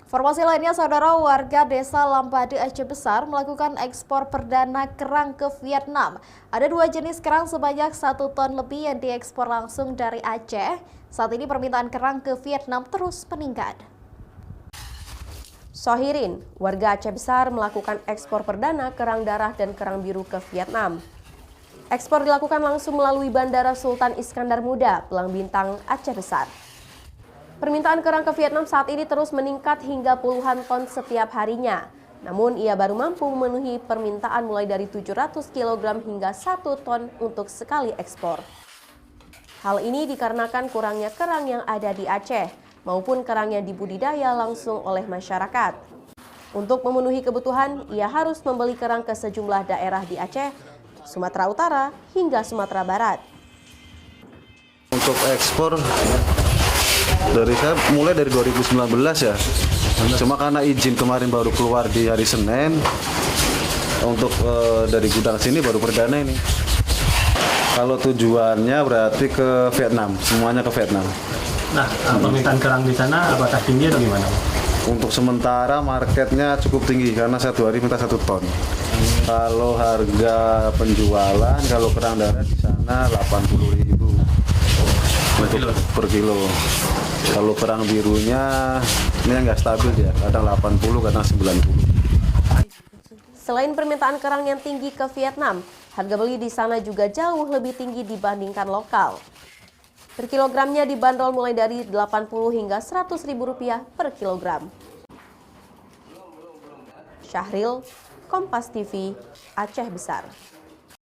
Informasi lainnya, saudara, warga desa Lampade Aceh Besar melakukan ekspor perdana kerang ke Vietnam. Ada 2 jenis kerang sebanyak 1 ton lebih yang diekspor langsung dari Aceh. Saat ini permintaan kerang ke Vietnam terus meningkat. Sohirin, warga Aceh Besar melakukan ekspor perdana kerang darah dan kerang biru ke Vietnam. Ekspor dilakukan langsung melalui Bandara Sultan Iskandar Muda, Pelang Bintang, Aceh Besar. Permintaan kerang ke Vietnam saat ini terus meningkat hingga puluhan ton setiap harinya. Namun ia baru mampu memenuhi permintaan mulai dari 700 kg hingga 1 ton untuk sekali ekspor. Hal ini dikarenakan kurangnya kerang yang ada di Aceh maupun kerang yang dibudidaya langsung oleh masyarakat. Untuk memenuhi kebutuhan, ia harus membeli kerang ke sejumlah daerah di Aceh, Sumatera Utara hingga Sumatera Barat. Untuk ekspor dari saya mulai dari 2019 ya. Cuma karena izin kemarin baru keluar di hari Senin. Untuk dari gudang sini baru perdana ini. Kalau tujuannya berarti ke Vietnam, semuanya ke Vietnam. Nah, permintaan kerang di sana apakah tinggi atau gimana? Untuk sementara marketnya cukup tinggi karena satu hari minta 1 ton. Kalau harga penjualan, kalau kerang darah di sana 80.000 per kilo. Kalau kerang birunya ini nggak stabil ya, kadang 80, kadang 90. Selain permintaan kerang yang tinggi ke Vietnam, harga beli di sana juga jauh lebih tinggi dibandingkan lokal. Per kilogramnya dibanderol mulai dari 80 hingga 100.000 rupiah per kilogram. Syahril, Kompas TV, Aceh Besar.